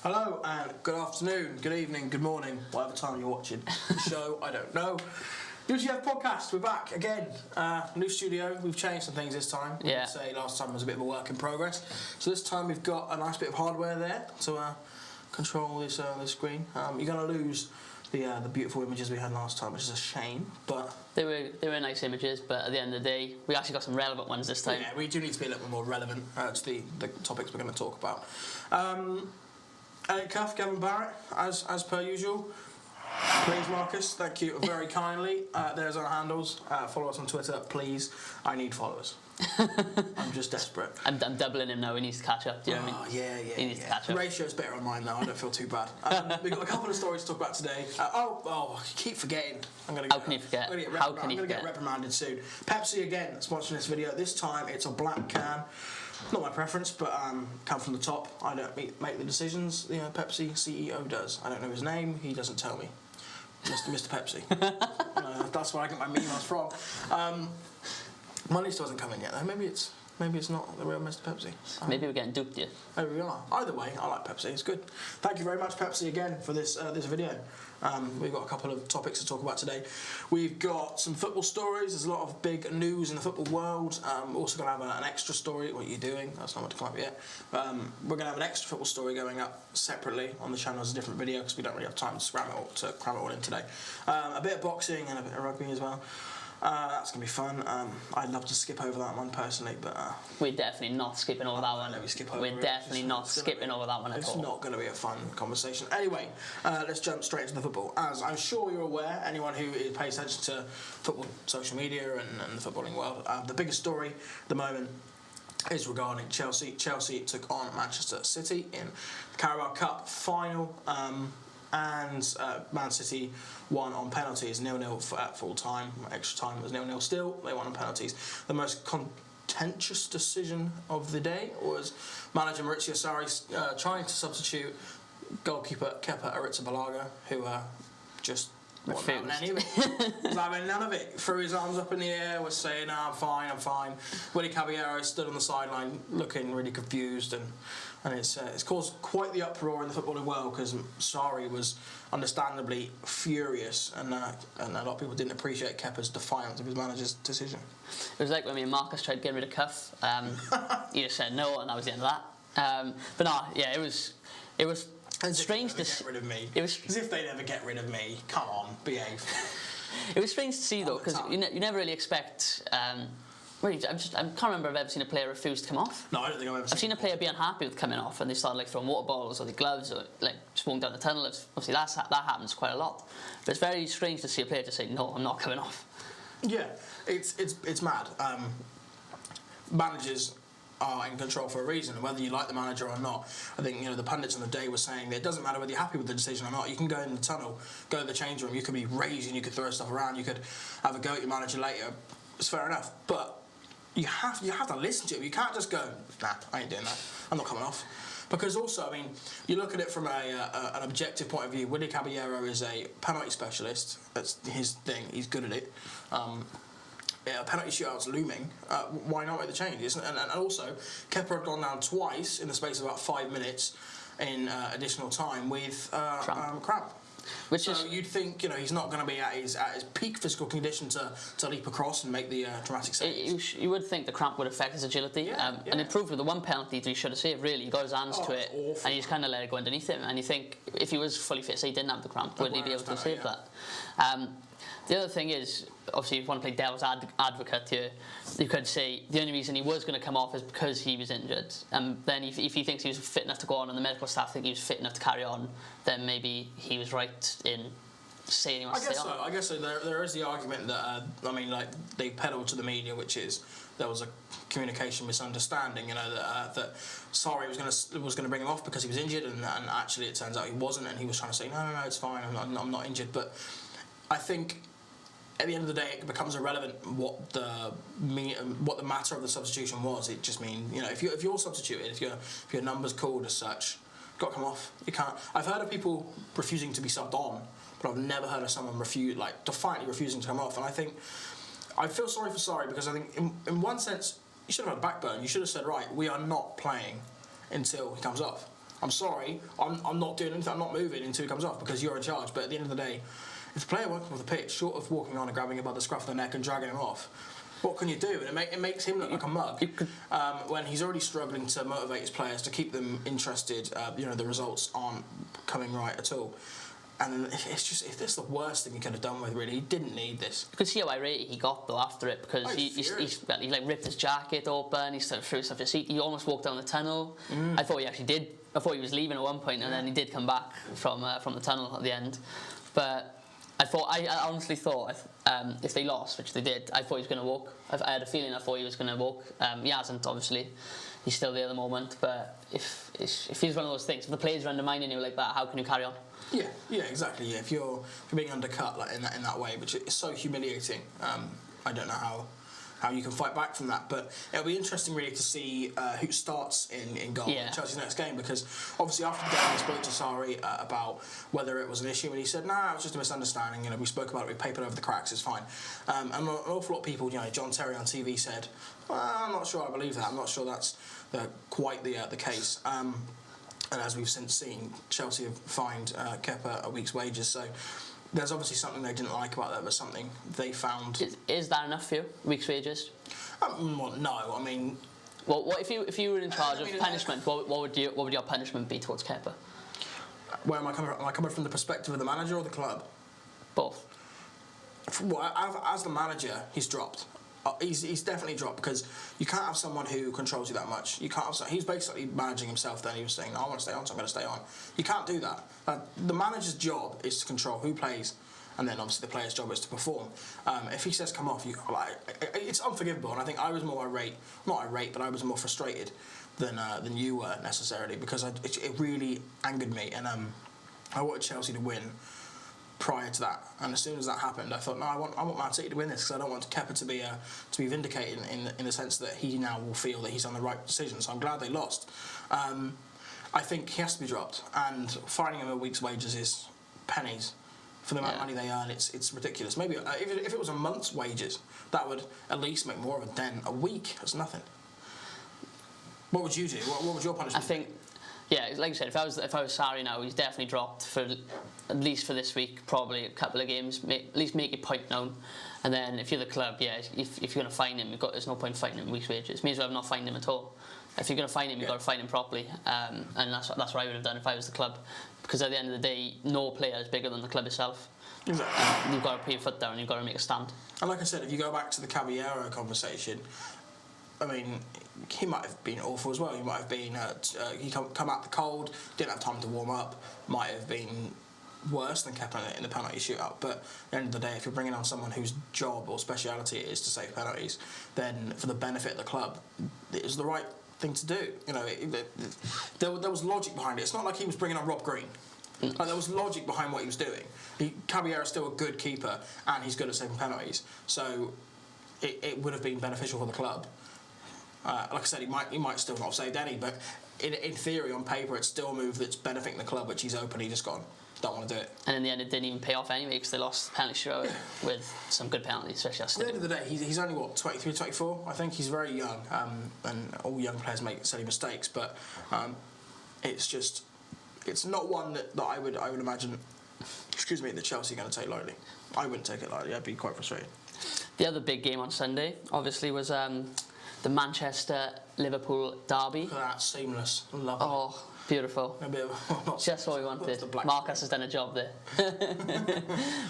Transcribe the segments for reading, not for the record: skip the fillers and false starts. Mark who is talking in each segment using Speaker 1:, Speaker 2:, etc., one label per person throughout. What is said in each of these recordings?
Speaker 1: Hello and good afternoon, good evening, good morning, whatever time you're watching the show, I don't know. UGF podcast, we're back again. New studio, we've changed some things this time.
Speaker 2: Yeah.
Speaker 1: I'd say last time was a bit of a work in progress. So this time we've got a nice bit of hardware there to control this screen. You're going to lose the beautiful images we had last time, which is a shame, but...
Speaker 2: They were nice images, but at the end of the day, we actually got some relevant ones this time.
Speaker 1: Yeah, we do need to be a little bit more relevant to the topics we're going to talk about. Elliott Cuff, Gavin Barrett, as per usual. Please, Marcus, thank you very kindly. There's our handles. Follow us on Twitter, please. I need followers. I'm just desperate.
Speaker 2: I'm doubling him now. He needs to catch up. Do you know what I mean?
Speaker 1: Yeah.
Speaker 2: He needs to catch up.
Speaker 1: The ratio's better on mine now. I don't feel too bad. We've got a couple of stories to talk about today. I keep forgetting.
Speaker 2: How can you forget?
Speaker 1: I'm going to get reprimanded soon. Pepsi again sponsoring this video. This time it's a black can. Not my preference, but come from the top. I don't make the decisions. The Pepsi CEO does. I don't know his name. He doesn't tell me. Mr. Pepsi. That's where I get my emails from. Money still hasn't come in yet, though. Maybe it's not the real Mr. Pepsi.
Speaker 2: Maybe we're getting duped here.
Speaker 1: Maybe we are. Either way, I like Pepsi. It's good. Thank you very much, Pepsi, again for this video. We've got a couple of topics to talk about today. We've got some football stories. There's a lot of big news in the football world. We're also going to have an extra story. What are you doing? That's not what to come up yet. We're going to have an extra football story going up separately on the channel as a different video because we don't really have time to cram it all in today. A bit of boxing and a bit of rugby as well. That's going to be fun. I'd love to skip over that one personally, but...
Speaker 2: We're definitely not skipping over that one. We're definitely not skipping over that one at all.
Speaker 1: It's not going to be a fun conversation. Anyway, let's jump straight into the football. As I'm sure you're aware, anyone who pays attention to football social media and the footballing world, the biggest story at the moment is regarding Chelsea. Chelsea took on Manchester City in the Carabao Cup Final. And Man City won on penalties, 0-0 at full time. Extra time was 0-0 still. They won on penalties. The most contentious decision of the day was manager Maurizio Sarri wasn't goalkeeper Kepa Arrizabalaga, who just wasn't having any of it. Was having none of it. Threw his arms up in the air, was saying, "No, I'm fine." Willy Caballero stood on the sideline looking really confused, and it's caused quite the uproar in the footballing world because Sarri was understandably furious, and a lot of people didn't appreciate Kepa's defiance of his manager's decision.
Speaker 2: It was like when me and Marcus tried to get rid of Cuff. He just said no, and that was the end of that. But no, yeah, it was strange to
Speaker 1: get rid of me.
Speaker 2: It was
Speaker 1: as if they never get rid of me. Come on, behave.
Speaker 2: It was strange to see though, because you never really expect. Really, I can't remember if I've ever seen a player refuse to come off.
Speaker 1: No, I don't think I've ever seen.
Speaker 2: I've seen a player be unhappy with coming off, and they start throwing water bottles or the gloves or just walking down the tunnel. Obviously, that happens quite a lot. But it's very strange to see a player just say, "No, I'm not coming off."
Speaker 1: Yeah, it's mad. Managers are in control for a reason, whether you like the manager or not. I think the pundits on the day were saying that it doesn't matter whether you're happy with the decision or not. You can go in the tunnel, go to the change room. You could be raging, you could throw stuff around, you could have a go at your manager later. It's fair enough, but you have to listen to him. You can't just go, "Nah, I ain't doing that. I'm not coming off." Because also, you look at it from an objective point of view. Willy Caballero is a penalty specialist. That's his thing. He's good at it. Penalty shootout's looming. Why not make the changes? And also, Kepa had gone down twice in the space of about 5 minutes in additional time with cramp. So you'd think he's not going to be at his peak physical condition to leap across and make the dramatic saves.
Speaker 2: You would think the cramp would affect his agility, and it proved with the one penalty that he should have saved. Really, he got his hands to it, and he just kind of let it go underneath him. And you think if he was fully fit, say he didn't have the cramp, would he be able to save that? The other thing is, obviously, if you want to play devil's advocate here, you could say the only reason he was going to come off is because he was injured. And then if he thinks he was fit enough to go on and the medical staff think he was fit enough to carry on, then maybe he was right in saying he wants to stay on.
Speaker 1: I guess so. There is the argument that, they peddled to the media, which is there was a communication misunderstanding, that Sarri was going to bring him off because he was injured, and actually it turns out he wasn't, and he was trying to say, no, it's fine, I'm not injured. But I think at the end of the day, it becomes irrelevant what the matter of the substitution was. It just means, if you're substituted, if your number's called as such, you've got to come off. You can't. I've heard of people refusing to be subbed on, but I've never heard of someone defiantly refusing to come off. And I think I feel sorry for Sarri because I think in one sense you should have had a backbone. You should have said, right, we are not playing until he comes off. I'm sorry, I'm not doing anything, I'm not moving until he comes off because you're in charge. But at the end of the day, if the player working off the pitch, short of walking on and grabbing him by the scruff of the neck and dragging him off, what can you do? And it makes him look like a mug when he's already struggling to motivate his players, to keep them interested. The results aren't coming right at all. And if this is the worst thing he could have done with, really, he didn't need this.
Speaker 2: You could see how irate he got though after it, because he like ripped his jacket open, he started threw stuff to his seat, he almost walked down the tunnel. I thought he actually did. I thought he was leaving at one point, and then he did come back from the tunnel at the end. But I honestly thought if they lost, which they did, I thought he was going to walk. I had a feeling I thought he was going to walk. He hasn't, obviously. He's still there at the moment. But if he's one of those things, if the players are undermining you like that, how can you carry on?
Speaker 1: Yeah, exactly. Yeah. If you're being undercut like in that way, which is so humiliating, I don't know how you can fight back from that. But it'll be interesting really to see who starts in goal in Chelsea's next game, because obviously after the game I spoke to Sarri about whether it was an issue, and he said, nah, it was just a misunderstanding. We spoke about it, we papered over the cracks, it's fine. And an awful lot of people, John Terry on TV said, well, I'm not sure I believe that. I'm not sure that's quite the case. And as we've since seen, Chelsea have fined Kepa a week's wages. So there's obviously something they didn't like about that, but something they found.
Speaker 2: Is that enough for you? Week's wages?
Speaker 1: Well, no. I mean,
Speaker 2: well, what if you were in charge of punishment? What would your punishment be towards Kepa?
Speaker 1: Where am I coming from? Am I coming from the perspective of the manager or the club?
Speaker 2: Both.
Speaker 1: Well, as the manager, he's dropped. He's definitely dropped, because you can't have someone who controls you that much. You can't have. He's basically managing himself. Then he was saying, "I want to stay on, so I'm going to stay on." You can't do that. The manager's job is to control who plays, and then obviously the player's job is to perform. If he says come off, it's unforgivable. And I think I was more irate, not irate, but I was more frustrated than you were necessarily, because it really angered me, and I wanted Chelsea to win prior to that, and as soon as that happened, I thought, no, I want Man City to win this, because I don't want Kepa to be vindicated in the sense that he now will feel that he's on the right decision. So I'm glad they lost. I think he has to be dropped, and fining him a week's wages is pennies for the amount of money they earn. It's ridiculous. Maybe if it was a month's wages, that would at least make more of a dent. A week, that's nothing. What would you do? What would your punishment be?
Speaker 2: Yeah, like you said, if I was Sarri now, he's definitely dropped for at least for this week, probably a couple of games. At least make your point known, and then if you're the club, if you're going to fine him, there's no point fining him week's wages. May as well not fine him at all. If you're going to fine him, you've got to fine him properly, and that's what I would have done if I was the club, because at the end of the day, no player is bigger than the club itself. Exactly. You've got to put your foot down. You've got to make a stand. And
Speaker 1: like I said, if you go back to the Caballero conversation, I mean, he might have been awful as well. He might have been he come out the cold, didn't have time to warm up. Might have been worse than Kepa in the penalty shootout. But at the end of the day, if you're bringing on someone whose job or speciality it is to save penalties, then for the benefit of the club, it was the right thing to do. There was logic behind it. It's not like he was bringing on Rob Green. There was logic behind what he was doing. Caballero's still a good keeper, and he's good at saving penalties. So it would have been beneficial for the club. Like I said, he might still not have saved any, but in theory, on paper, it's still a move that's benefiting the club, which he's openly just gone, don't want to do it.
Speaker 2: And in the end, it didn't even pay off anyway, because they lost the penalty shootout with some good penalties, especially
Speaker 1: at the end of the day, he's only, 23, 24? I think he's very young, and all young players make silly mistakes, but it's not one that I would imagine, that Chelsea are going to take lightly. I wouldn't take it lightly, I'd be quite frustrated.
Speaker 2: The other big game on Sunday, obviously, was the Manchester-Liverpool derby.
Speaker 1: Look at that, seamless, lovely.
Speaker 2: Oh, beautiful. Just what we wanted. Marcus has done a job there.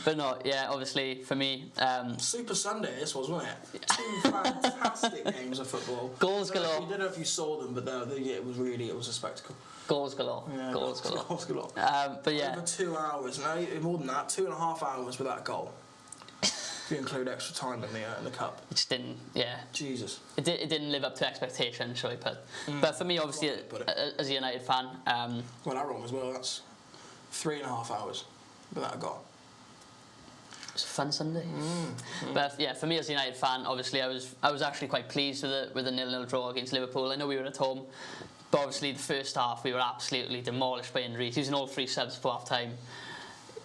Speaker 2: But no, obviously, for me...
Speaker 1: Super Sunday this was, wasn't it? 2 fantastic games of football.
Speaker 2: Goals galore.
Speaker 1: I don't know if you saw them, but it was a spectacle.
Speaker 2: Goals galore.
Speaker 1: Yeah,
Speaker 2: goals galore.
Speaker 1: Goals galore.
Speaker 2: But yeah.
Speaker 1: Over 2 hours, no, more than that, 2.5 hours without a goal. If you include extra time in the cup.
Speaker 2: It just didn't,
Speaker 1: Jesus.
Speaker 2: It didn't live up to expectation, shall we put. But for me, obviously, as a United fan...
Speaker 1: well, I'm wrong as well. That's 3.5 hours without a goal.
Speaker 2: It's a fun Sunday. But yeah, for me as a United fan, obviously, I was actually quite pleased with the 0-0 draw against Liverpool. I know we were at home, but obviously the first half, we were absolutely demolished by injuries. Using all 3 subs for half-time.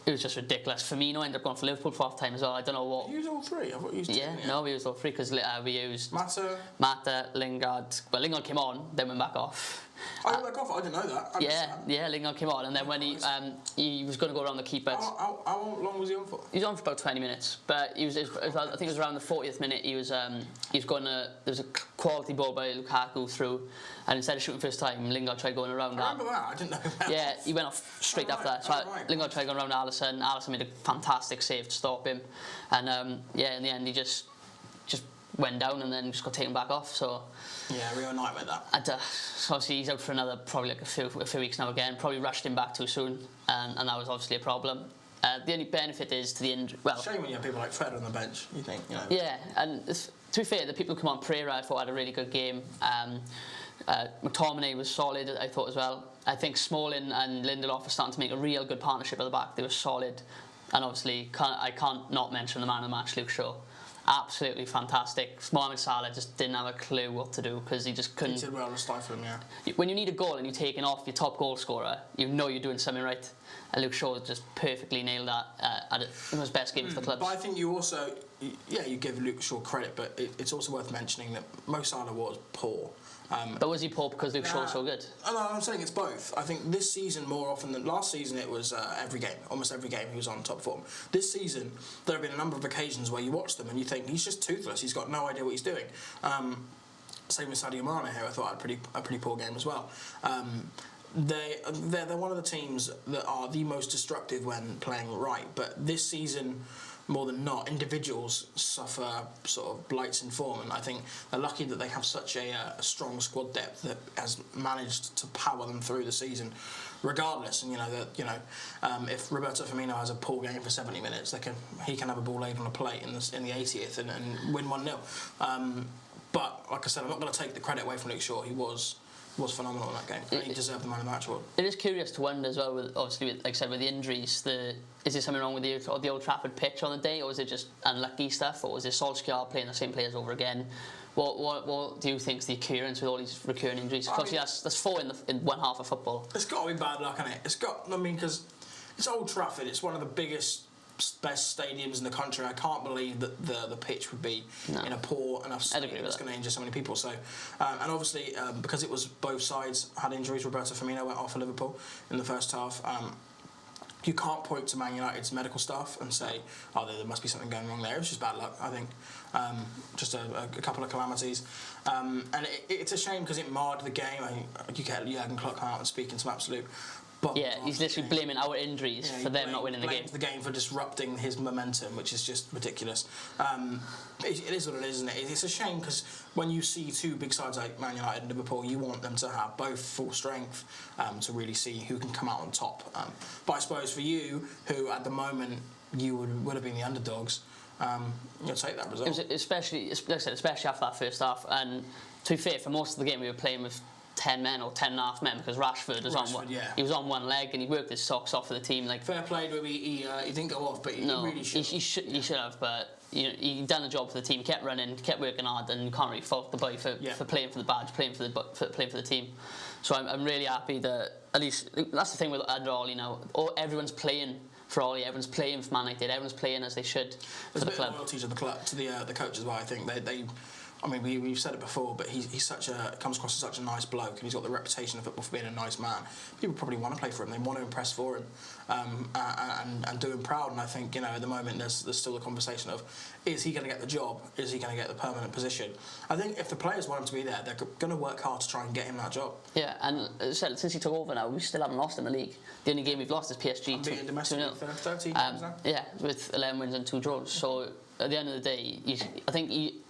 Speaker 2: It was just ridiculous. Firmino ended up going for Liverpool for half time as well. I don't know what.
Speaker 1: You used all 3? I thought you used 2.
Speaker 2: No, we used all 3 because we used
Speaker 1: Mata,
Speaker 2: Lingard. Well, Lingard came on, then went back off.
Speaker 1: Oh, Eubank Jr, I didn't know that.
Speaker 2: Yeah, Lingard came on, and then when he was going to go around the keeper.
Speaker 1: How long was he on for?
Speaker 2: He was on for about 20 minutes, but I think it was around the 40th minute. He was going to. There was a quality ball by Lukaku through, and instead of shooting first time, Lingard tried going around
Speaker 1: I remember that. I didn't know that.
Speaker 2: Yeah, he went off straight after that. So Lingard tried going around Alisson. Alisson made a fantastic save to stop him, and in the end he just went down and then just got taken back off. So
Speaker 1: yeah, real nightmare that.
Speaker 2: And so obviously he's out for another probably like a few weeks now again. Probably rushed him back too soon, and that was obviously a problem. The only benefit is to the injury. Well,
Speaker 1: shame when you have people like Fred on the bench. You think, you know.
Speaker 2: Yeah, and to be fair, the people who come on, Pereira I thought had a really good game. McTominay was solid, I thought as well. I think Smalling and Lindelof are starting to make a real good partnership at the back. They were solid, and obviously I can't not mention the man of the match, Luke Shaw. Absolutely fantastic. Mohamed Salah just didn't have a clue what to do because he just couldn't.
Speaker 1: He did well to stifle him, yeah.
Speaker 2: When you need a goal and you're taking off your top goal scorer, you know you're doing something right. And Luke Shaw just perfectly nailed that at his best game for the club.
Speaker 1: But I think you also, you give Luke Shaw credit, but it's also worth mentioning that Mo Salah was poor.
Speaker 2: But was he poor because Luke Shaw was so good?
Speaker 1: No, I'm saying it's both. I think this season more often than last season it was almost every game he was on top form. This season there have been a number of occasions where you watch them and you think he's just toothless. He's got no idea what he's doing. Same with Sadio Mane here. I thought had a pretty poor game as well. They're one of the teams that are the most destructive when playing right. But this season, more than not, individuals suffer sort of blights in form, and I think they're lucky that they have such a strong squad depth that has managed to power them through the season, regardless. And if Roberto Firmino has a poor game for 70 minutes, he can have a ball laid on a plate in the 80th and win 1-0. But like I said, I'm not going to take the credit away from Luke Shaw. He was phenomenal in that game. And he deserved the man of the match award.
Speaker 2: It is curious to wonder as well, like I said, with the injuries, is there something wrong with the Old Trafford pitch on the day, or is it just unlucky stuff, or is it Solskjaer playing the same players over again? What do you think is the occurrence with all these recurring injuries? Because that's 4 in one half of football. It's
Speaker 1: got to be bad luck, hasn't it? Because it's Old Trafford. It's one of the best stadiums in the country. I can't believe that the pitch would be in a poor enough state that's going to injure so many people. So, and obviously because it was both sides had injuries. Roberto Firmino went off for Liverpool in the first half. You can't point to Man United's medical staff and say, there must be something going wrong there. It was just bad luck, I think. Just a couple of calamities. And it's a shame because it marred the game. You get Jurgen Klopp come out and speaking some absolute.
Speaker 2: He's literally blaming our injuries for them not winning the game.
Speaker 1: The game for disrupting his momentum, which is just ridiculous. It is what it is, isn't it? It's a shame because when you see two big sides like Man United and Liverpool, you want them to have both full strength to really see who can come out on top. But I suppose for you, who at the moment you would have been the underdogs, you'll take that result.
Speaker 2: It was especially after that first half. And to be fair, for most of the game we were playing with 10 men or 10 and a half men because Rashford was on one. Yeah. He was on one leg and he worked his socks off for the team.
Speaker 1: Fair play, maybe he didn't go off, but he really should.
Speaker 2: He should have, but he done a job for the team. He kept running, kept working hard, and you can't really fault the boy for playing for the badge, playing for the team. So I'm really happy that at least that's the thing with under Ollie now. Everyone's playing for Ollie, everyone's playing for Man United, everyone's playing as they should for the club.
Speaker 1: There's a bit of loyalty to the club, to the coach as well. I think they we've said it before, but he's comes across as such a nice bloke, and he's got the reputation of football for being a nice man. People probably want to play for him. They want to impress for him, and do him proud. And I think at the moment there's still a conversation of, is he going to get the job? Is he going to get the permanent position? I think if the players want him to be there, they're going to work hard to try and get him that job.
Speaker 2: Yeah, and since he took over now, we still haven't lost in the league. The only game we've lost is PSG.
Speaker 1: Beating domestic 13 games now.
Speaker 2: Yeah, with 11 wins and 2 draws. So at the end of the day, I think he.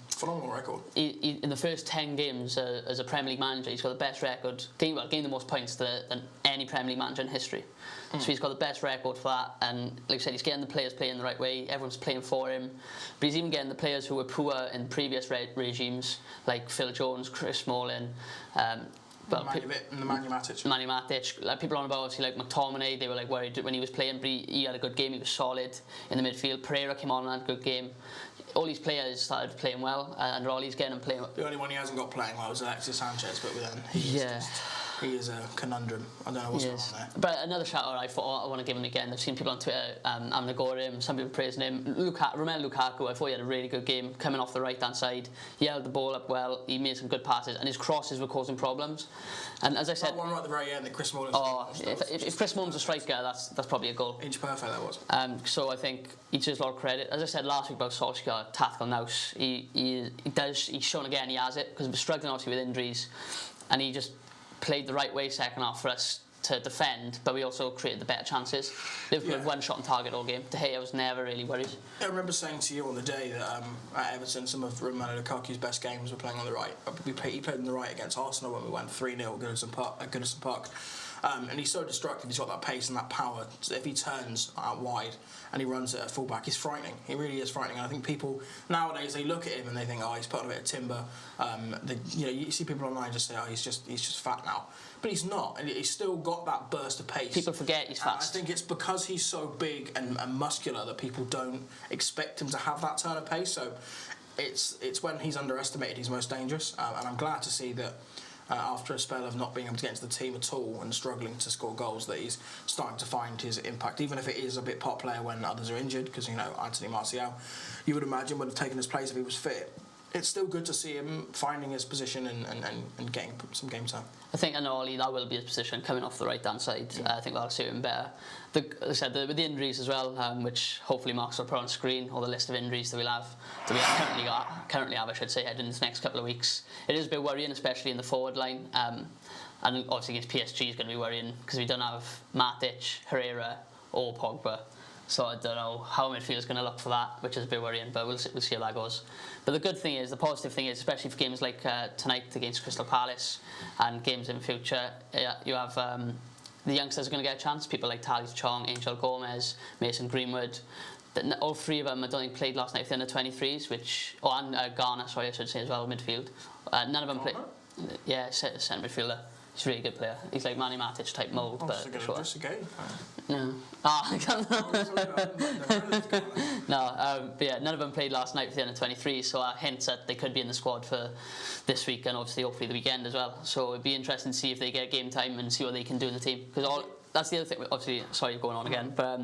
Speaker 1: Phenomenal record.
Speaker 2: He, in the first 10 games as a Premier League manager, he's got the best record, gained the most points than any Premier League manager in history. So he's got the best record for that, and like I said, he's getting the players playing the right way, everyone's playing for him, but he's even getting the players who were poor in previous regimes, like Phil Jones, Chris Smalling,
Speaker 1: Nemanja
Speaker 2: Matic. Like, people on about obviously like McTominay, they were like worried when he was playing, but he had a good game, he was solid in the midfield. Pereira came on and had a good game. All these players started playing well, and Ollie's getting them playing well.
Speaker 1: The only one he hasn't got playing well is Alexis Sanchez, but then
Speaker 3: He is a conundrum. I don't know what's going on there.
Speaker 2: But another shout out I thought I want to give him again. I've seen people on Twitter having a go at him, some people praising him. Romelu Lukaku, I thought he had a really good game coming off the right hand side. He held the ball up well, he made some good passes, and his crosses were causing problems. And as I said,
Speaker 3: that one right at the very end that Chris Smalling.
Speaker 2: If Chris Smalling's a striker, that's probably a goal.
Speaker 3: Inch perfect that was.
Speaker 2: So I think he deserves a lot of credit. As I said last week about Solskjaer, tactical nous. He's shown again he has it, because we're struggling obviously with injuries, and he just played the right way second half for us to defend, but we also created the better chances. Liverpool had one shot on target all game. De Gea was never really worried.
Speaker 3: I remember saying to you on the day that at Everton, some of Romelu Lukaku's best games were playing on the right. He played on the right against Arsenal when we went 3-0 at Goodison Park. And he's so destructive, he's got that pace and that power. So if he turns out wide and he runs it at fullback, he's frightening. He really is frightening. And I think people nowadays, they look at him and they think, oh, he's put on a bit of timber. You see people online just say, oh, he's just fat now. But he's not. And he's still got that burst of pace.
Speaker 2: People forget he's fast.
Speaker 3: I think it's because he's so big and muscular that people don't expect him to have that turn of pace. So it's when he's underestimated he's most dangerous. And I'm glad to see that after a spell of not being able to get into the team at all and struggling to score goals, that he's starting to find his impact, even if it is a bit pot player when others are injured, because Anthony Martial, you would imagine, would have taken his place if he was fit. It's still good to see him finding his position and getting some game time.
Speaker 2: I think in Ollie, that will be his position, coming off the right-hand side. I think that'll suit him better. As I said, with the injuries as well, which hopefully Mark's will put on screen, or the list of injuries that we currently have, I should say, heading into the next couple of weeks. It is a bit worrying, especially in the forward line. And obviously against PSG is going to be worrying, because we don't have Matic, Herrera or Pogba. So I don't know how midfield is going to look for that, which is a bit worrying, but we'll see how that goes. But the positive thing is, especially for games like tonight against Crystal Palace and games in future, you have the youngsters are going to get a chance. People like Thalys Chong, Angel Gomez, Mason Greenwood. All three of them, I don't think, played last night for the under-23s, and Garner, sorry, I should say as well, midfield. None of them played. Yeah, centre midfielder. He's a really good player. He's like Manny Matic type mould, but sure. No. But yeah, none of them played last night for the under-23, so hints that they could be in the squad for this week and obviously hopefully the weekend as well. So it'd be interesting to see if they get game time and see what they can do in the team. Because that's the other thing. Obviously, sorry, going on again, but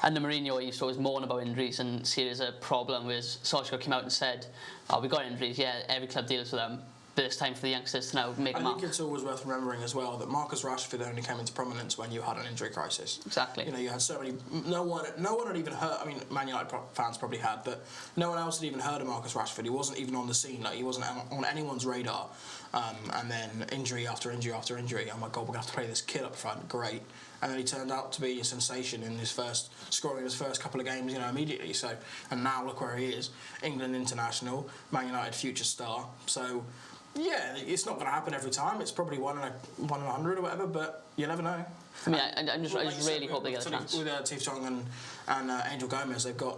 Speaker 2: under Mourinho, he used to always moan about injuries and see it as a problem. Whereas Solskjaer came out and said, "Oh, we got injuries. Yeah, every club deals with them. But it's time for the youngsters to now make a mark."
Speaker 3: I think it's always worth remembering as well that Marcus Rashford only came into prominence when you had an injury crisis.
Speaker 2: Exactly.
Speaker 3: You had so many. No one had even heard. I mean, Man United fans probably had, but no one else had even heard of Marcus Rashford. He wasn't even on the scene. He wasn't on anyone's radar. And then injury after injury after injury. Oh my God, we're gonna have to play this kid up front. Great. And then he turned out to be a sensation in scoring his first couple of games, immediately. So, and now look where he is, England international, Man United future star. So, yeah, it's not going to happen every time. It's probably 1 in 100 or whatever, but you never know.
Speaker 2: I mean, I just really hope they get a chance.
Speaker 3: With Thalys Chong and Angel Gomez, they've got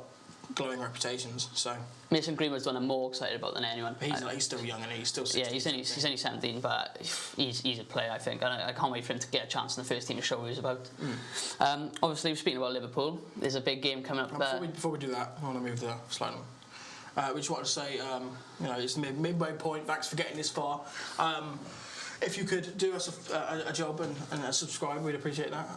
Speaker 3: glowing reputations. So
Speaker 2: Mason Greenwood's one I'm more excited about than anyone.
Speaker 3: He's still young and he's still 16.
Speaker 2: Yeah, he's only 17, but he's a player, I think, and I can't wait for him to get a chance in the first team to show what he's about. Obviously, speaking about Liverpool, there's a big game coming up.
Speaker 3: Before we do that, I want to move the slide on. We just want to say, it's the midway point. Thanks for getting this far. If you could do us a job and subscribe, we'd appreciate that.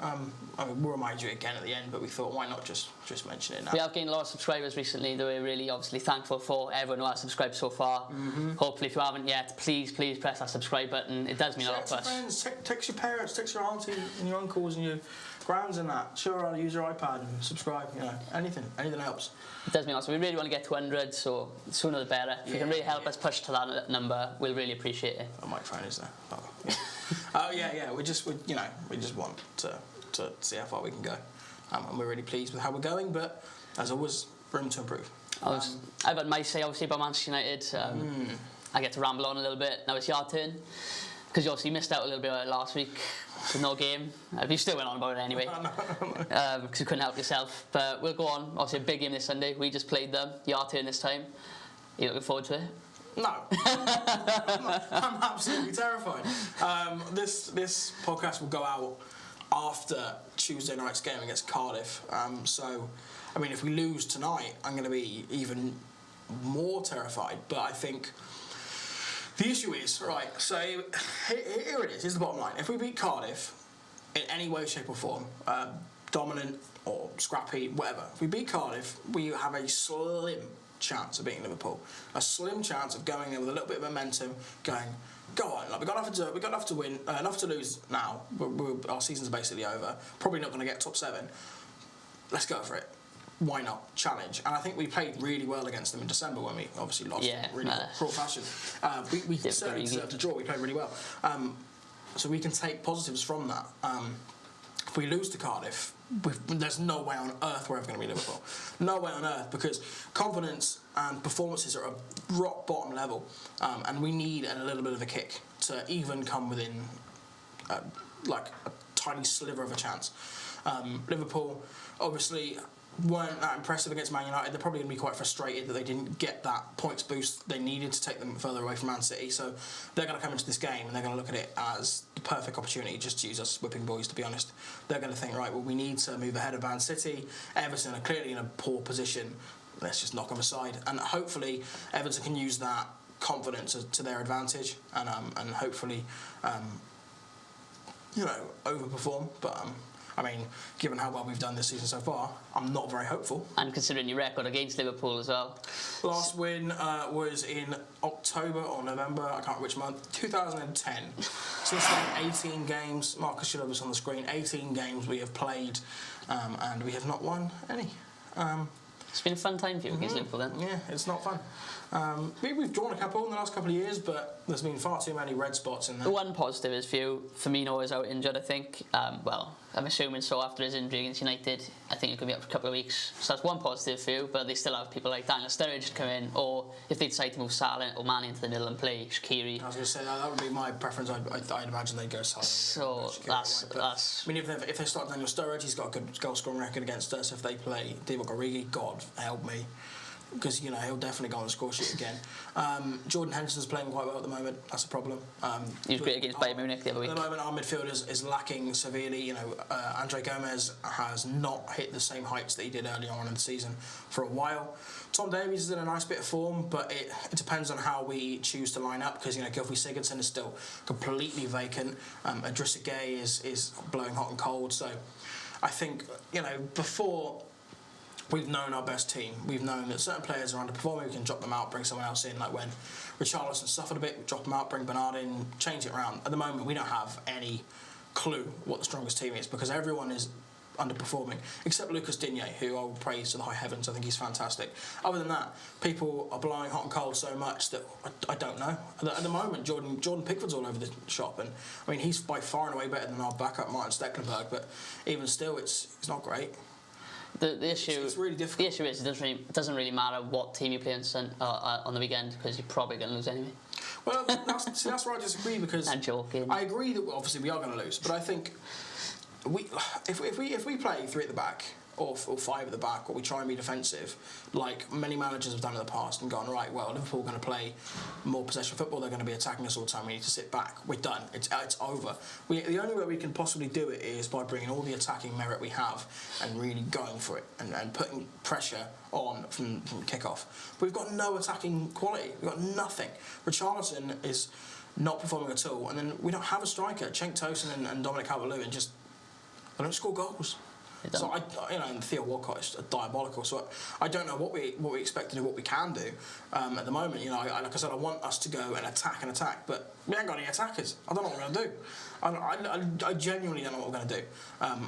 Speaker 3: We'll remind you again at the end, but we thought, why not just mention it now?
Speaker 2: We have gained a lot of subscribers recently that we're really obviously thankful for. Everyone who has subscribed so far. Hopefully, if you haven't yet, please press that subscribe button. It does mean a lot to us.
Speaker 3: Friends, text your parents, text your auntie and your uncles and your grands and that. Sure, I'll use your iPad and subscribe. Anything helps.
Speaker 2: It does mean a lot. So we really want to get to 100, so the sooner the better. If you can really help us push to that number, we'll really appreciate it.
Speaker 3: My microphone is there. Yeah. We just want to see how far we can go, and we're really pleased with how we're going. But as always, room to improve.
Speaker 2: I've had my say obviously about Manchester United. I get to ramble on a little bit. Now it's your turn, because you obviously missed out a little bit last week with no game. You still went on about it anyway, because you couldn't help yourself. But we'll go on. Obviously, a big game this Sunday. We just played them. Your turn this time. Are you looking forward to it?
Speaker 3: No. I'm absolutely terrified. This podcast will go out after Tuesday night's game against Cardiff. So, I mean, if we lose tonight, I'm going to be even more terrified. But I think
Speaker 1: The issue is, right, so here it is, here's the bottom line. If we beat Cardiff in any way, shape or form, dominant or scrappy, whatever, if we beat Cardiff, we have a slim chance of beating Liverpool. A slim chance of going there with a little bit of momentum, going, go on, like, we've got enough to win, enough to lose now. Our season's basically over. Probably not going to get top 7. Let's go for it. Why not? Challenge. And I think we played really well against them in December when we obviously lost in really cruel fashion. We certainly deserved a draw. We played really well. So we can take positives from that. If we lose to Cardiff, there's no way on earth we're ever going to be Liverpool. No way on earth, because confidence and performances are at a rock bottom level, and we need a little bit of a kick to even come within like a tiny sliver of a chance. Liverpool obviously weren't that impressive against Man United. They're probably going to be quite frustrated that they didn't get that points boost they needed to take them further away from Man City. So they're going to come into this game and they're going to look at it as the perfect opportunity just to use us whipping boys, to be honest. They're going to think, right, well, we need to move ahead of Man City. Everton are clearly in a poor position. Let's just knock them aside. And hopefully Everton can use that confidence to their advantage and hopefully, overperform. But I mean, given how well we've done this season so far, I'm not very hopeful.
Speaker 2: And considering your record against Liverpool as well.
Speaker 1: Last win was in October or November, I can't remember which month, 2010. Since then, 18 games. Marcus should have us on the screen. 18 games we have played, and we have not won any.
Speaker 2: It's been a fun time for you against Liverpool then.
Speaker 1: Yeah, it's not fun. We've drawn a couple in the last couple of years, but there's been far too many red spots in there.
Speaker 2: The one positive is Firmino is out injured, I think. I'm assuming so after his injury against United. I think it could be up for a couple of weeks. So that's one positive for you, but they still have people like Daniel Sturridge to come in, or if they decide to move Salah or Mane into the middle and play Shaqiri.
Speaker 1: I was going to say that would be my preference. I'd imagine they'd go Salah.
Speaker 2: So that's.
Speaker 1: I mean, if they start Daniel Sturridge, he's got a good goal scoring record against us. If they play Divock Origi, God help me, because he'll definitely go on the score sheet again. Jordan Henderson's playing quite well at the moment. That's a problem.
Speaker 2: He was great against Bayern Munich the other week.
Speaker 1: At the moment, our midfield is lacking severely. Andre Gomez has not hit the same heights that he did earlier on in the season for a while. Tom Davies is in a nice bit of form, but it depends on how we choose to line up, because Gylfi Sigurdsson is still completely vacant. Idrissa Gueye is blowing hot and cold. So I think before we've known our best team. We've known that certain players are underperforming. We can drop them out, bring someone else in. Like when Richarlison suffered a bit, we drop them out, bring Bernard in, change it around. At the moment, we don't have any clue what the strongest team is, because everyone is underperforming, except Lucas Digne, who I will praise to the high heavens. I think he's fantastic. Other than that, people are blowing hot and cold so much that I don't know. At the moment, Jordan Pickford's all over the shop, and I mean he's by far and away better than our backup Martin Stecklenburg, but even still, it's not great.
Speaker 2: The issue,
Speaker 1: it's really difficult.
Speaker 2: The issue is it doesn't really matter what team you play on the weekend, because you're probably going to lose anyway.
Speaker 1: Well, that's where I disagree, because
Speaker 2: I'm joking.
Speaker 1: I agree that obviously we are going to lose, but I think if we play 3 at the back or 5 at the back, or we try and be defensive, like many managers have done in the past, and gone, right, well, Liverpool are going to play more possession football, they're going to be attacking us all the time, we need to sit back, we're done, it's over. The only way we can possibly do it is by bringing all the attacking merit we have and really going for it and putting pressure on from kick-off. We've got no attacking quality, we've got nothing. Richarlison is not performing at all, and then we don't have a striker. Cenk Tosun and Dominic Calvert-Lewin they don't score goals. So and Theo Walcott is diabolical. So I don't know what we expect to do, what we can do at the moment. Like I said, I want us to go and attack, but we ain't got any attackers. I don't know what we're going to do. I genuinely don't know what we're going to do.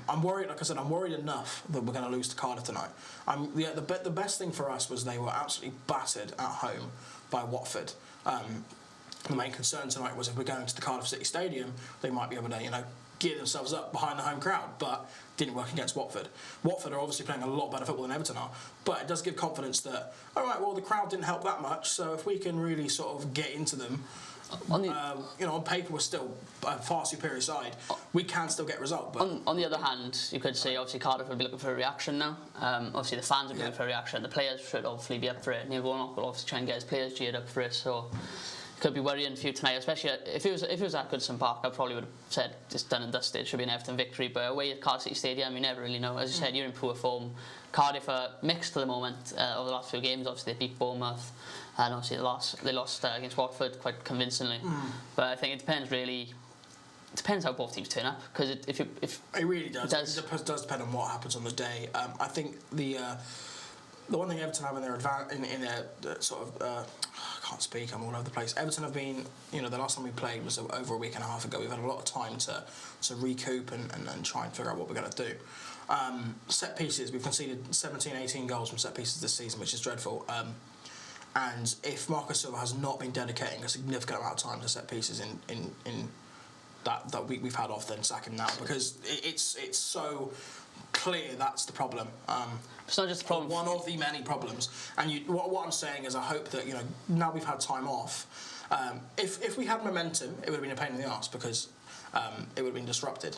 Speaker 1: I'm worried. Like I said, I'm worried enough that we're going to lose to Cardiff tonight. The best thing for us was they were absolutely battered at home by Watford. The main concern tonight was if we're going to the Cardiff City Stadium, they might be able to gear themselves up behind the home crowd, but didn't work against Watford. Watford are obviously playing a lot better football than Everton are, but it does give confidence that, all right, well, the crowd didn't help that much, so if we can really sort of get into them, on paper we're still a far superior side, we can still get a result. But
Speaker 2: on the other hand, you could say obviously Cardiff will be looking for a reaction now. Obviously the fans will be looking for a reaction, the players should obviously be up for it. Neil Warnock will obviously try and get his players geared up for it, so could be worrying for you tonight, especially if it was at Goodison Park. I probably would have said just done and dusted. It should be an Everton victory, but away at Cardiff City Stadium, you never really know. As you said, you're in poor form. Cardiff are mixed at the moment over the last few games. Obviously, they beat Bournemouth. and obviously they lost against Watford quite convincingly. But I think it depends really. It depends how both teams turn up, because if
Speaker 3: it really does. It does depend on what happens on the day. I think the one thing Everton have in their in their sort of I can't speak, I'm all over the place. Everton have been, the last time we played was over a week and a half ago. We've had a lot of time to recoup and try and figure out what we're going to do. Set pieces, we've conceded 17, 18 goals from set pieces this season, which is dreadful. And if Marco Silva has not been dedicating a significant amount of time to set pieces in that we've had off, then sack him now, because it's so clear that's the problem.
Speaker 2: It's not just the problem.
Speaker 3: One of the many problems. And what I'm saying is, I hope that now we've had time off. If we had momentum, it would have been a pain in the arse, because it would have been disrupted.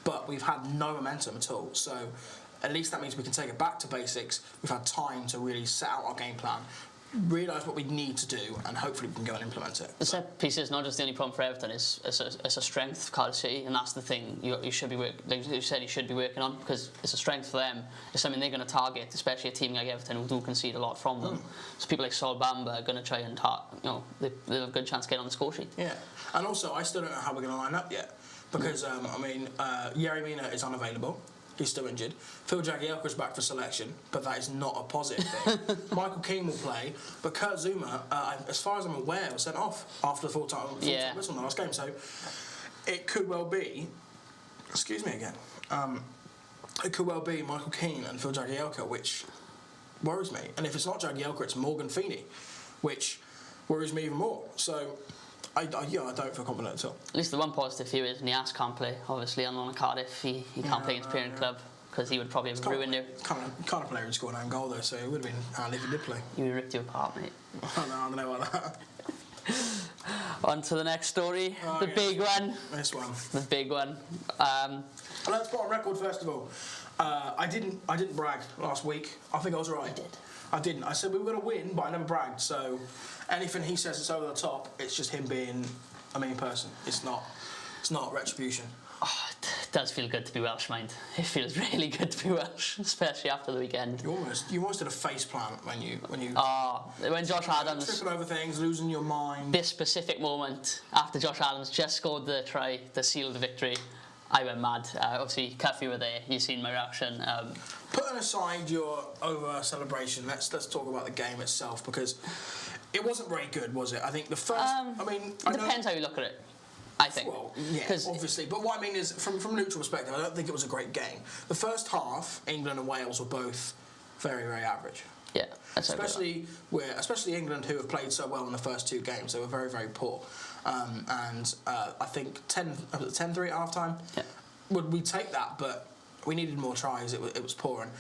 Speaker 3: But we've had no momentum at all. So at least that means we can take it back to basics. We've had time to really set out our game plan, realise what we need to do, and hopefully we can go and implement it.
Speaker 2: The set piece is not just the only problem for Everton, it's a strength of Cardiff City, and that's the thing you should be like you said, you should be working on, because it's a strength for them. It's something they're going to target, especially a team like Everton who do concede a lot from them. So people like Sol Bamba are going to try and they have a good chance to get on the score sheet.
Speaker 3: Yeah, and also I still don't know how we're going to line up yet, because Yerry Mina is unavailable. He's still injured. Phil Jagielka is back for selection, but that is not a positive thing. Michael Keane will play, but Kurt Zouma, as far as I'm aware, was sent off after the full-time whistle in the last game. So it could well be, excuse me again, it could well be Michael Keane and Phil Jagielka, which worries me. And if it's not Jagielka, it's Morgan Feeney, which worries me even more. So I don't feel confident at all.
Speaker 2: At least the one positive here is Nias can't play. Obviously, on Cardiff, he can't play against parent club, because he would probably have ruined you.
Speaker 3: Kind of player who scored an own goal though, so it would have been handy if he did play.
Speaker 2: You ripped you apart, mate.
Speaker 3: I don't know about that.
Speaker 2: On to the next story, big one.
Speaker 3: This one.
Speaker 2: The big one.
Speaker 3: Let's put on record first of all. I didn't brag last week. I think I was right.
Speaker 2: You did.
Speaker 3: I didn't. I said we were going to win, but I never bragged. So anything he says that's over the top, it's just him being a mean person. It's not retribution.
Speaker 2: Oh, it does feel good to be Welsh, mind. It feels really good to be Welsh, especially after the weekend.
Speaker 3: You almost did a face plant when
Speaker 2: Josh Adams
Speaker 3: tripping over things, losing your mind.
Speaker 2: This specific moment after Josh Adams just scored the try to seal the victory, I went mad. Obviously, Cuff, you were there. You've seen my reaction.
Speaker 3: Putting aside your over celebration, let's talk about the game itself, because it wasn't very good, was it? I think the first.
Speaker 2: It depends how you look at it. I think.
Speaker 3: Well, yeah, obviously. But what I mean is, from a neutral perspective, I don't think it was a great game. The first half, England and Wales were both very, very average.
Speaker 2: Yeah,
Speaker 3: especially England, who have played so well in the first two games. They were very, very poor. I think 10-3 at half time.
Speaker 2: Yeah.
Speaker 3: Would we take that? But we needed more tries. It was poor. And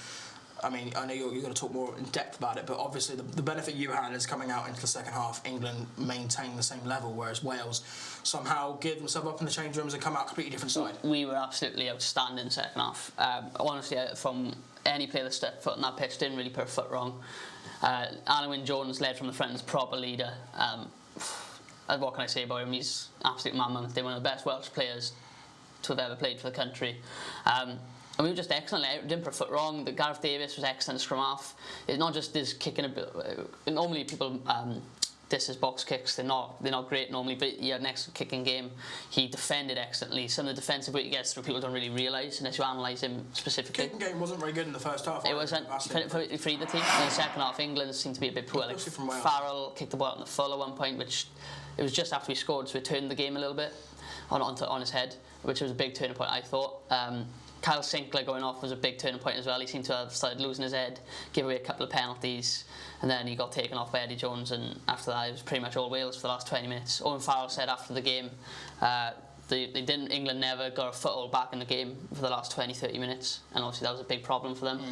Speaker 3: I mean, I know you're going to talk more in depth about it, but obviously the benefit you had is coming out into the second half, England maintained the same level, whereas Wales somehow give themselves up in the change rooms and come out a completely different side.
Speaker 2: We were absolutely outstanding second half. Honestly, from any player that stepped foot on that pitch, didn't really put a foot wrong. Eubank Jr led from the front as proper leader. What can I say about him? He's absolute man. They're one of the best Welsh players to have ever played for the country. And we were just excellent. Didn't put a foot wrong. Gareth Davies was excellent scrum half. It's not just this kicking a bit. Normally people diss his box kicks. They're not great normally. But he had an excellent kicking game. He defended excellently. Some of the defensive work he gets through, people don't really realise unless you analyse him specifically.
Speaker 3: The kicking game wasn't very good in the first half.
Speaker 2: It wasn't. He freed the team. In the second half, England seemed to be a bit poor. Like Farrell kicked the ball out on the full at one point, which it was just after we scored, so it turned the game a little bit on his head, which was a big turning point, I thought. Kyle Sinclair going off was a big turning point as well. He seemed to have started losing his head, give away a couple of penalties, and then he got taken off by Eddie Jones, and after that it was pretty much all Wales for the last 20 minutes. Owen Farrell said after the game, England never got a foothold back in the game for the last 20-30 minutes, and obviously that was a big problem for them.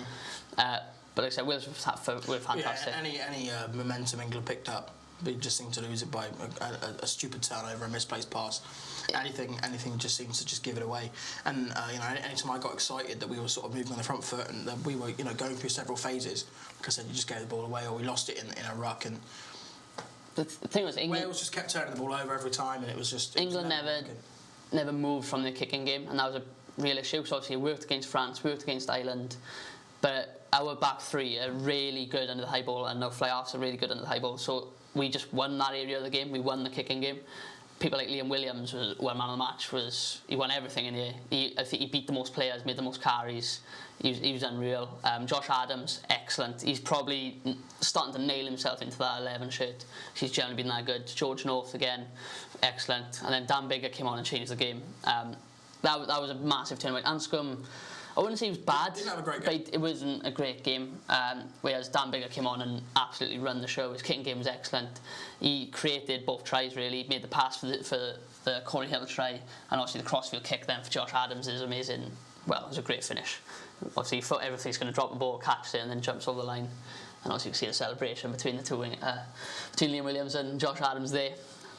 Speaker 2: But like I said, Wales were fantastic.
Speaker 3: Yeah, any momentum England picked up, they just seemed to lose it by a stupid turnover, a misplaced pass. Anything just seems to just give it away. And anytime I got excited that we were sort of moving on the front foot and that we were going through several phases, like I said, you just gave the ball away or we lost it in a ruck. And
Speaker 2: the thing was,
Speaker 3: Wales just kept turning the ball over every time, and it was just
Speaker 2: England never moved from the kicking game, and that was a real issue. So obviously, we worked against France, we worked against Ireland, but our back three are really good under the high ball, and no fly-offs are really good under the high ball. So we just won that area of the game. We won the kicking game. People like Liam Williams, man of the match, he won everything in here. I think he beat the most players, made the most carries. He was unreal. Josh Adams, excellent. He's probably starting to nail himself into that 11 shirt. He's generally been that good. George North again, excellent. And then Dan Biggar came on and changed the game. That was a massive turnaround. Anscombe, I wouldn't say he was bad,
Speaker 3: didn't have a great game.
Speaker 2: But it wasn't a great game. Whereas Dan Biggar came on and absolutely run the show. His kicking game was excellent. He created both tries really. He made the pass for the Corey Hill try, and obviously the crossfield kick then for Josh Adams is amazing. Well, it was a great finish. Obviously, you thought everything's going to drop the ball, catch it, and then jumps over the line. And obviously, you can see the celebration between the two, between Liam Williams and Josh Adams there,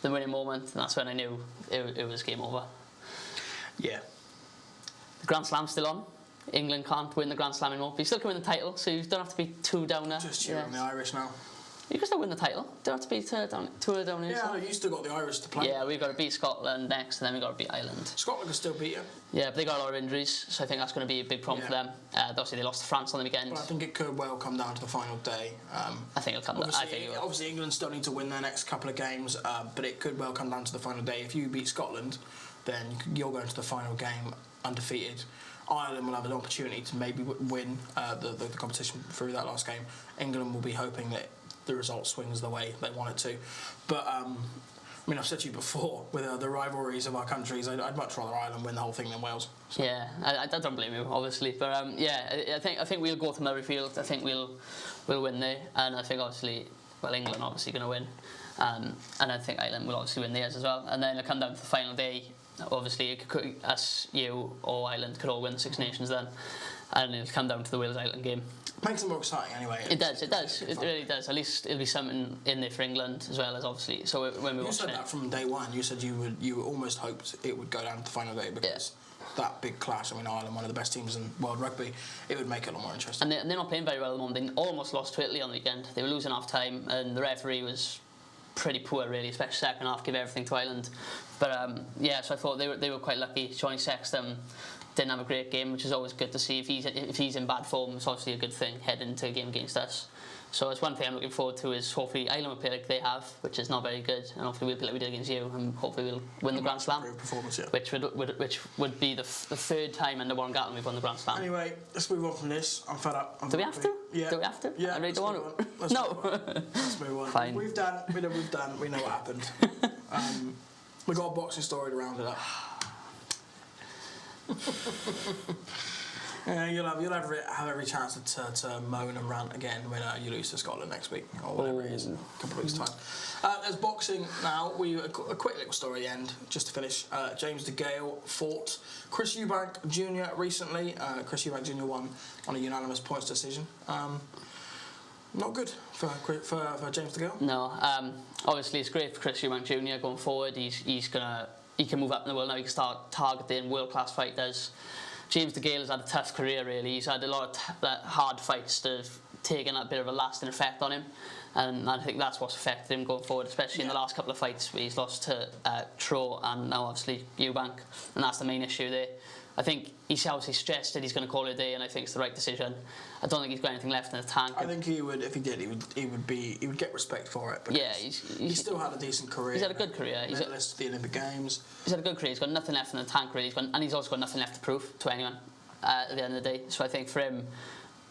Speaker 2: the winning moment, and that's when I knew it was game over.
Speaker 3: Yeah.
Speaker 2: The Grand Slam's still on. England can't win the Grand Slam anymore, but you still can win the title, so you don't have to be too downer.
Speaker 3: Just cheering on the Irish now.
Speaker 2: You can still win the title. Don't have to be too down.
Speaker 3: Yeah, no, you still got the Irish to play.
Speaker 2: Yeah, we've got to beat Scotland next, and then we've got to beat Ireland.
Speaker 3: Scotland can still beat you.
Speaker 2: Yeah, but they got a lot of injuries, so I think that's going to be a big problem for them. Obviously, they lost to France on the weekend.
Speaker 3: But I think it could well come down to the final day.
Speaker 2: I think it'll come down.
Speaker 3: Obviously, England still need to win their next couple of games, but it could well come down to the final day. If you beat Scotland, then you're going to the final game undefeated. Ireland will have an opportunity to maybe win the competition through that last game. England will be hoping that the result swings the way they want it to. But I mean, I've said to you before, with the rivalries of our countries, I'd much rather Ireland win the whole thing than Wales. So.
Speaker 2: Yeah, I don't blame you, obviously, but yeah, I think we'll go to Murrayfield. I think we'll win there, and I think obviously, England obviously going to win, and I think Ireland will obviously win theirs as well. And then it'll come down to the final day. Obviously, us, you, or Ireland could all win the Six Nations then, and it'll come down to the Wales-Ireland game.
Speaker 3: Makes it more exciting anyway.
Speaker 2: It does. It really does. At least it'll be something in there for England as well as obviously. So when we
Speaker 3: you said that from day one. You said you almost hoped it would go down to the final day because that big clash. I mean, Ireland, one of the best teams in world rugby, it would make it a lot more interesting.
Speaker 2: And they're not playing very well at the moment. They almost lost to Italy on the weekend. They were losing half time, and the referee was pretty poor really, especially second half, give everything to Ireland. But so I thought they were quite lucky. Johnny Sexton didn't have a great game, which is always good to see. If he's in bad form, it's obviously a good thing heading into a game against us. So it's one thing I'm looking forward to is hopefully Ireland will play like they have, which is not very good, and hopefully we'll play like we did against you, and hopefully we'll win the Grand Slam.
Speaker 3: Performance, yeah.
Speaker 2: Which would be the third time under Warren Gatland we've won the Grand Slam.
Speaker 3: Anyway, let's move on from this. I'm fed up.
Speaker 2: Do we have to?
Speaker 3: Yeah.
Speaker 2: Do we have to?
Speaker 3: Yeah.
Speaker 2: I really don't want to.
Speaker 3: No. Let's move on.
Speaker 2: Fine.
Speaker 3: We've done. We know what happened. We got a boxing story to round it up. Yeah, you'll have every chance to moan and rant again when you lose to Scotland next week or whatever it is in a couple of weeks' time. There's boxing now. A quick little story at the end just to finish. James DeGale fought Chris Eubank Jr. recently. Chris Eubank Jr. won on a unanimous points decision. Not good for James DeGale.
Speaker 2: No, obviously it's great for Chris Eubank Jr. going forward. He can move up in the world now. He can start targeting world-class fighters. James DeGale has had a tough career really. He's had a lot of hard fights that have taken a bit of a lasting effect on him, and I think that's what's affected him going forward, especially in the last couple of fights where he's lost to Tro and now obviously Eubank, and that's the main issue there. I think he's obviously stressed that he's going to call it a day, and I think it's the right decision. I don't think he's got anything left in the tank.
Speaker 3: I think he would, if he did, he would get respect for it.
Speaker 2: Yeah,
Speaker 3: he's still had a decent career.
Speaker 2: He's had a good career.
Speaker 3: He's medalist at the Olympic Games.
Speaker 2: He's had a good career. He's got nothing left in the tank really. And he's also got nothing left to prove to anyone at the end of the day. So I think for him,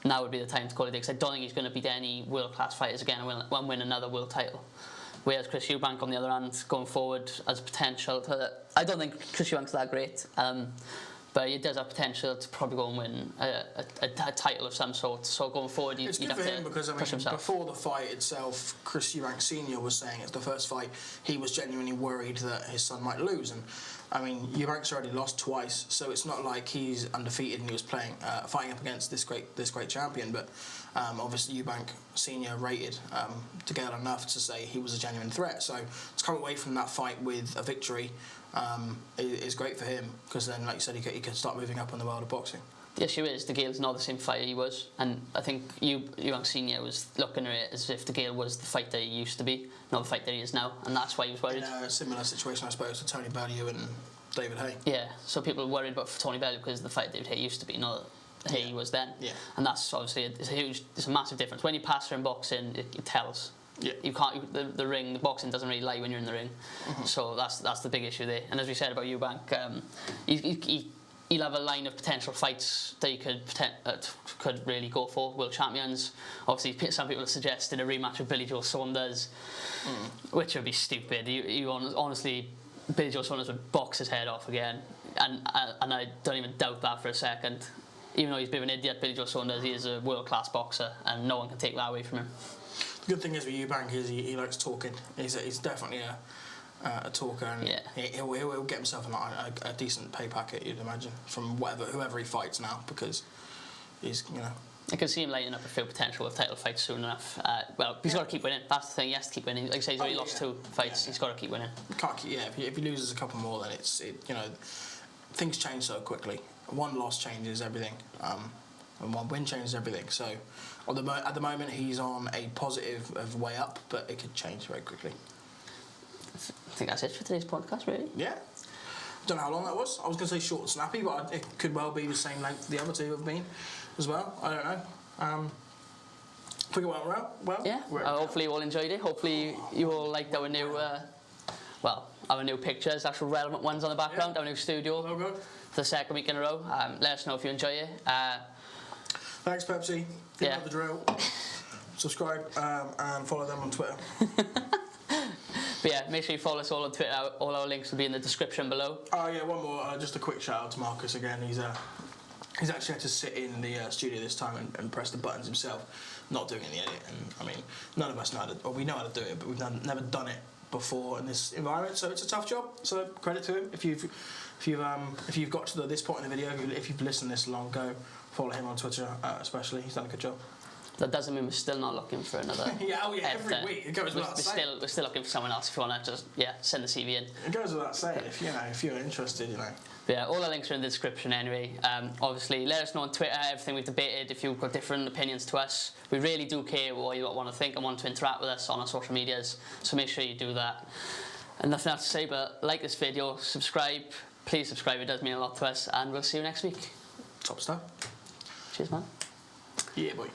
Speaker 2: now would be the time to call it a day, because I don't think he's going to beat any world-class fighters again and win another world title. Whereas Chris Eubank, on the other hand, going forward has potential. I don't think Chris Eubank's that great. But he does have potential to probably go and win a title of some sort. So going forward, he'd have to push himself. It's good for him because, I mean,
Speaker 3: before the fight itself, Chris Eubank Sr. was saying it's the first fight he was genuinely worried that his son might lose. And I mean, Eubank's already lost twice, so it's not like he's undefeated and he was fighting up against this great champion. But obviously, Eubank Sr. rated DeGale enough to say he was a genuine threat. So to come away from that fight with a victory is great for him, because then, like you said, he could start moving up in the world of boxing.
Speaker 2: The issue is DeGale's not the same fighter he was, and I think Eubank Sr. was looking at it as if DeGale was the fighter he used to be, not the fighter he is now, and that's why he was worried.
Speaker 3: In a similar situation, I suppose, to Tony Bellew and David Haye.
Speaker 2: Yeah, so people are worried about Tony Bellew because of the fighter David Haye used to be, not the Haye he was then.
Speaker 3: Yeah.
Speaker 2: And that's obviously it's a massive difference. When you pass her in boxing, it tells.
Speaker 3: Yeah.
Speaker 2: You can't. The ring, the boxing doesn't really lie when you're in the ring. So that's the big issue there. And as we said about Eubank, he'll have a line of potential fights that he could really go for. World champions. Obviously, some people have suggested a rematch with Billy Joe Saunders, which would be stupid. Honestly, Billy Joe Saunders would box his head off again, and I don't even doubt that for a second. Even though he's a bit of an idiot, Billy Joe Saunders, he is a world-class boxer, and no one can take that away from him.
Speaker 3: The good thing is with Eubank is he likes talking. He's definitely a talker, and he'll get himself a decent pay packet, you'd imagine, from whoever he fights now, because he's,
Speaker 2: I can see him lighting up a few potential with title fights soon enough. He's got to keep winning. That's the thing. He has to keep winning. Like I say, he's already lost 2 fights. He's got to keep winning.
Speaker 3: If he loses a couple more, then things change so quickly. One loss changes everything, and one win changes everything. So, at the moment, he's on a positive way up, but it could change very quickly.
Speaker 2: I think that's it for today's podcast, really.
Speaker 3: Yeah. Don't know how long that was. I was going to say short and snappy, but it could well be the same length the other 2 have been as well. I don't know. I think it went well.
Speaker 2: Yeah. Hopefully you all enjoyed it. Hopefully you all liked our new, our new pictures, actual relevant ones on the background, our new studio.
Speaker 3: Oh, good.
Speaker 2: For the 2nd week in a row. Let us know if you enjoy it.
Speaker 3: Thanks, Pepsi. You know the drill. Subscribe and follow them on Twitter.
Speaker 2: But yeah, make sure you follow us all on Twitter. All our links will be in the description below.
Speaker 3: Oh yeah, one more. Just a quick shout out to Marcus again. He's actually had to sit in the studio this time and press the buttons himself, not doing any edit. And I mean, none of us know how to, or we know how to do it, but we've never done it before in this environment. So it's a tough job. So credit to him. If you've got to this point in the video, if you've listened this long, go follow him on Twitter. Especially, he's done a good job.
Speaker 2: That doesn't mean we're still not looking for another.
Speaker 3: Every week it goes without saying.
Speaker 2: We're still looking for someone else. If you want to just send the CV in.
Speaker 3: It goes without saying. If you're interested,
Speaker 2: But yeah, all our links are in the description anyway. Obviously, let us know on Twitter everything we've debated. If you've got different opinions to us, we really do care what you want to think and want to interact with us on our social medias. So make sure you do that. And nothing else to say, but like this video, subscribe. Please subscribe. It does mean a lot to us, and we'll see you next week.
Speaker 3: Top stuff.
Speaker 2: Cheers, man.
Speaker 3: Yeah, boy.